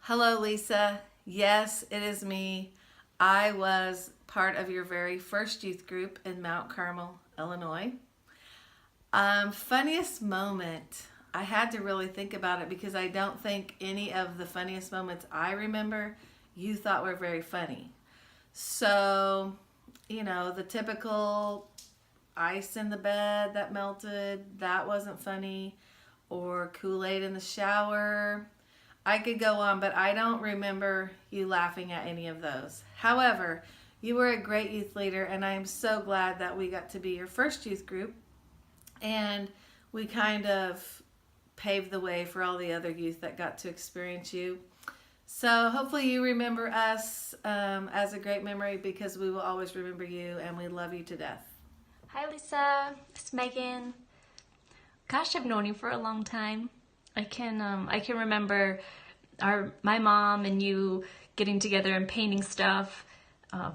Hello, Lisa. Yes, it is me. I was part of your very first youth group in Mount Carmel, Illinois. Funniest moment. I had to really think about it because I don't think any of the funniest moments I remember you thought were very funny. So, the typical ice in the bed that melted, that wasn't funny, or Kool-Aid in the shower. I could go on, but I don't remember you laughing at any of those. However, you were a great youth leader, and I am so glad that we got to be your first youth group, and we kind of paved the way for all the other youth that got to experience you. So hopefully you remember us as a great memory because we will always remember you, and we love you to death. Hi Lisa, it's Megan. Gosh, I've known you for a long time. I can remember my mom and you getting together and painting stuff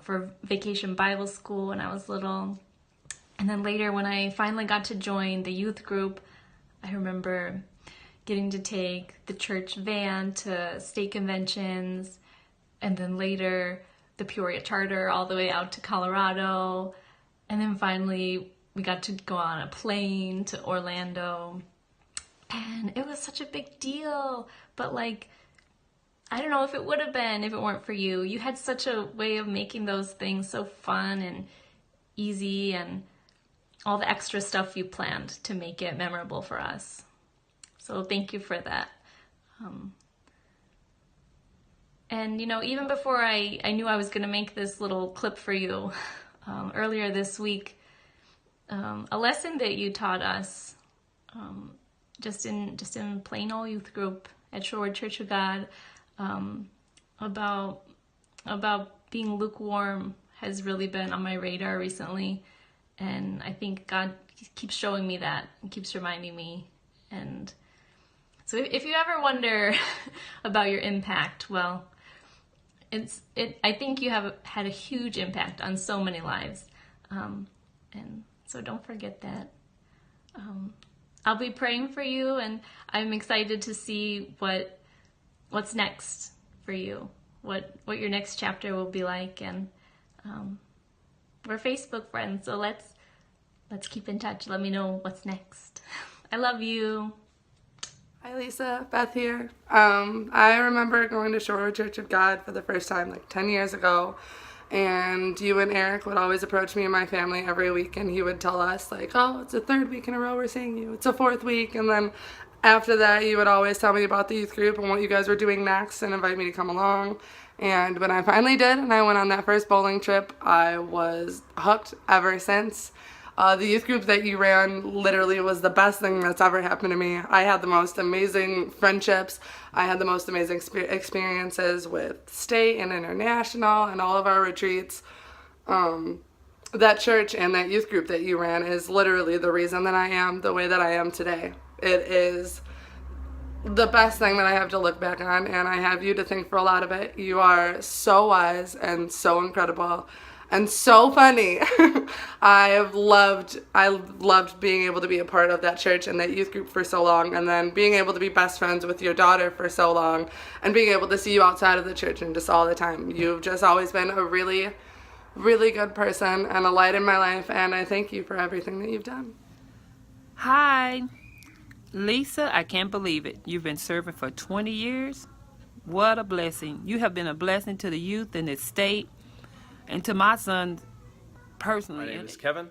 for Vacation Bible School when I was little. And then later when I finally got to join the youth group, I remember getting to take the church van to state conventions, and then later the Peoria Charter all the way out to Colorado. And then finally we got to go on a plane to Orlando. And it was such a big deal. But I don't know if it would have been if it weren't for you. You had such a way of making those things so fun and easy, and all the extra stuff you planned to make it memorable for us. So thank you for that. And even before I knew I was going to make this little clip for you, earlier this week, a lesson that you taught us, just in plain old youth group at Shorewood Church of God, about being lukewarm has really been on my radar recently, and I think God keeps showing me that and keeps reminding me. And so if you ever wonder about your impact, well, I think you have had a huge impact on so many lives, and so don't forget that. I'll be praying for you, and I'm excited to see what's next for you, what your next chapter will be like. And we're Facebook friends, so let's keep in touch. Let me know what's next. I love you. Hi Lisa, Beth here. I remember going to Shorewood Church of God for the first time 10 years ago, and you and Eric would always approach me and my family every week, and he would tell us oh, it's the third week in a row we're seeing you, it's the fourth week, and then after that you would always tell me about the youth group and what you guys were doing next and invite me to come along. And when I finally did and I went on that first bowling trip, I was hooked ever since. The youth group that you ran literally was the best thing that's ever happened to me. I had the most amazing friendships. I had the most amazing experiences with state and international and all of our retreats. That church and that youth group that you ran is literally the reason that I am the way that I am today. It is the best thing that I have to look back on, and I have you to thank for a lot of it. You are so wise and so incredible and so funny. I loved being able to be a part of that church and that youth group for so long, and then being able to be best friends with your daughter for so long, and being able to see you outside of the church and just all the time. You've just always been a really, really good person and a light in my life, and I thank you for everything that you've done. Hi, Lisa, I can't believe it. You've been serving for 20 years. What a blessing. You have been a blessing to the youth in this state and to my son personally. My name is Kevin.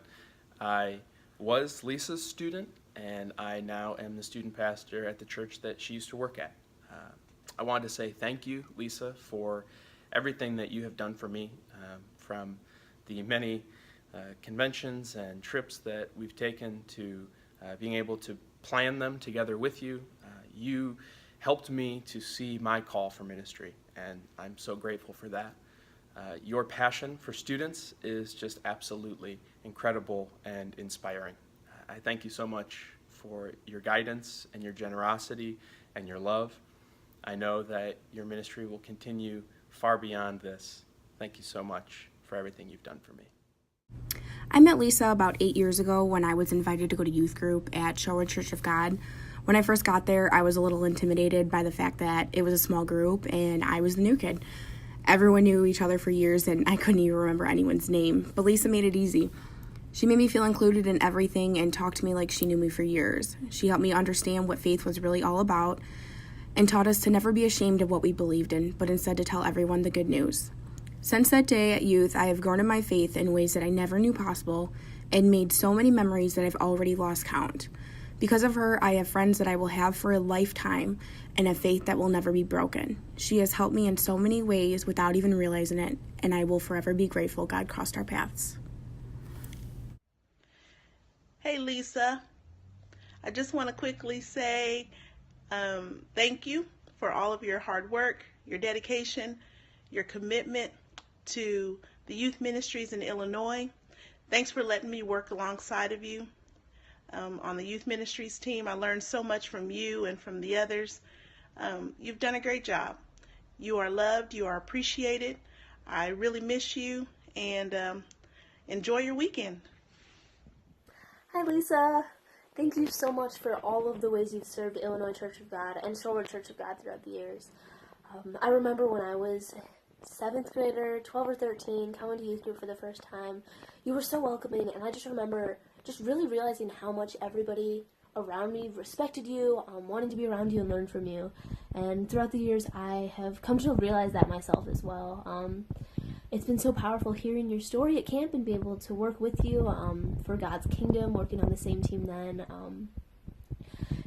I was Lisa's student, and I now am the student pastor at the church that she used to work at. I wanted to say thank you, Lisa, for everything that you have done for me, from the many conventions and trips that we've taken to being able to plan them together with you. You helped me to see my call for ministry, and I'm so grateful for that. Your passion for students is just absolutely incredible and inspiring. I thank you so much for your guidance and your generosity and your love. I know that your ministry will continue far beyond this. Thank you so much for everything you've done for me. I met Lisa about 8 years ago when I was invited to go to youth group at Shorewood Church of God. When I first got there, I was a little intimidated by the fact that it was a small group and I was the new kid. Everyone knew each other for years and I couldn't even remember anyone's name, but Lisa made it easy. She made me feel included in everything and talked to me like she knew me for years. She helped me understand what faith was really all about and taught us to never be ashamed of what we believed in, but instead to tell everyone the good news. Since that day at youth, I have grown in my faith in ways that I never knew possible and made so many memories that I've already lost count. Because of her, I have friends that I will have for a lifetime and a faith that will never be broken. She has helped me in so many ways without even realizing it, and I will forever be grateful God crossed our paths. Hey, Lisa. I just want to quickly say thank you for all of your hard work, your dedication, your commitment to the youth ministries in Illinois. Thanks for letting me work alongside of you on the youth ministries team. I learned so much from you and from the others. You've done a great job. You are loved. You are appreciated. I really miss you, and enjoy your weekend. Hi, Lisa. Thank you so much for all of the ways you've served Illinois Church of God and Shorewood Church of God throughout the years. I remember when I was 7th grader, 12 or 13, coming to youth group for the first time. You were so welcoming, and I just remember just really realizing how much everybody around me respected you, wanting to be around you and learn from you. And throughout the years, I have come to realize that myself as well. It's been so powerful hearing your story at camp and be able to work with you for God's kingdom, working on the same team then.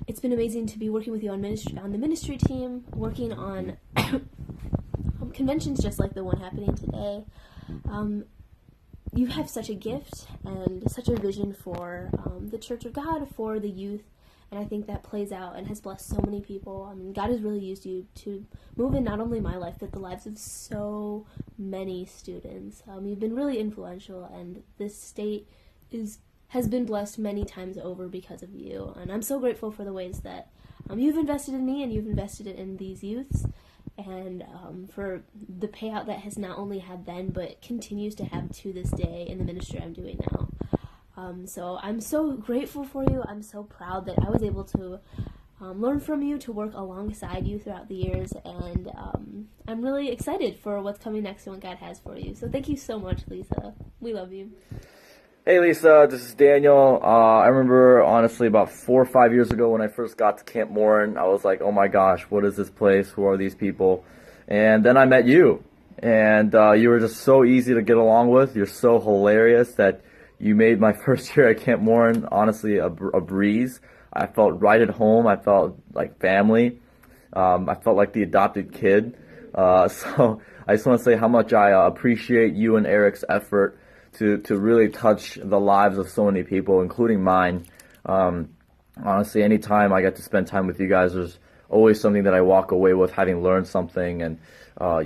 It's been amazing to be working with you on the ministry team, working on conventions just like the one happening today. You have such a gift and such a vision for the Church of God, for the youth, and I think that plays out and has blessed so many people. I mean, God has really used you to move in not only my life, but the lives of so many students. You've been really influential, and this state has been blessed many times over because of you. And I'm so grateful for the ways that you've invested in me and you've invested in these youths, and for the payout that has not only had then, but continues to have to this day in the ministry I'm doing now. So I'm so grateful for you. I'm so proud that I was able to learn from you, to work alongside you throughout the years, and I'm really excited for what's coming next and what God has for you. So thank you so much, Lisa. We love you. Hey Lisa, this is Daniel. I remember honestly about 4 or 5 years ago when I first got to Camp Morin, I was like, oh my gosh, what is this place? Who are these people? And then I met you, and you were just so easy to get along with. You're so hilarious that you made my first year at Camp Morin honestly a breeze. I felt right at home. I felt like family. I felt like the adopted kid. So I just want to say how much I appreciate you and Eric's effort to really touch the lives of so many people, including mine. Honestly, anytime I get to spend time with you guys, there's always something that I walk away with having learned something, and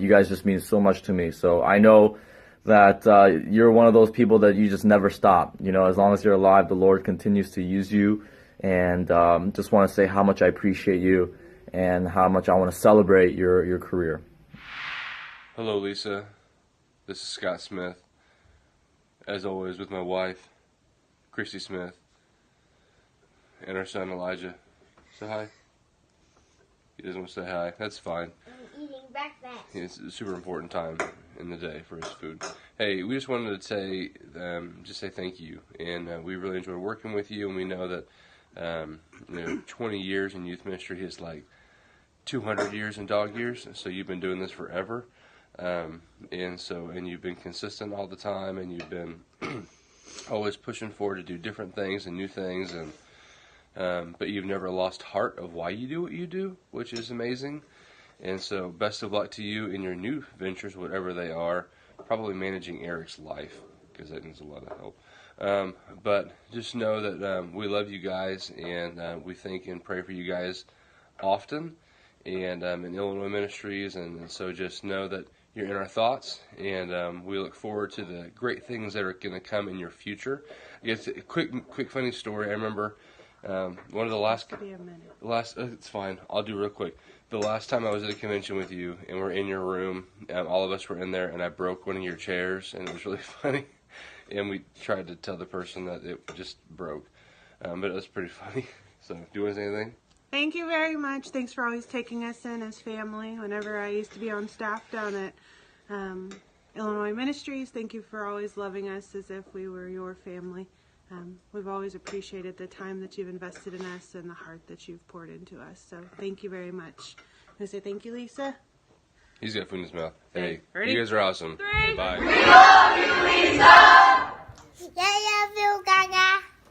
you guys just mean so much to me. So I know that you're one of those people that you just never stop. You know, as long as you're alive, the Lord continues to use you, and just want to say how much I appreciate you and how much I want to celebrate your career. Hello, Lisa. This is Scott Smith. As always, with my wife, Christy Smith, and our son, Elijah. Say hi. He doesn't want to say hi. That's fine. I'm eating breakfast. It's a super important time in the day for his food. Hey, we just wanted to say, say thank you. And we really enjoy working with you, and we know that 20 years in youth ministry is like 200 years in dog years, so you've been doing this forever. And you've been consistent all the time, and you've been always pushing forward to do different things and new things, and but you've never lost heart of why you do what you do, which is amazing. And so best of luck to you in your new ventures, whatever they are, probably managing Eric's life, because that needs a lot of help. But just know that we love you guys, and we think and pray for you guys often, and in Illinois Ministries, and so just know that you're in our thoughts, and we look forward to the great things that are going to come in your future. It's a quick funny story. I remember one of the last. It's fine. I'll do real quick. The last time I was at a convention with you, and we're in your room, all of us were in there, and I broke one of your chairs, and it was really funny. And we tried to tell the person that it just broke, but it was pretty funny. So, do you want to say anything? Thank you very much. Thanks for always taking us in as family. Whenever I used to be on staff down at Illinois Ministries, thank you for always loving us as if we were your family. We've always appreciated the time that you've invested in us and the heart that you've poured into us. So thank you very much. I say thank you, Lisa. He's got food in his mouth. Hey, Ready? you guys are awesome. 3. Bye. We love you, Lisa! Yeah,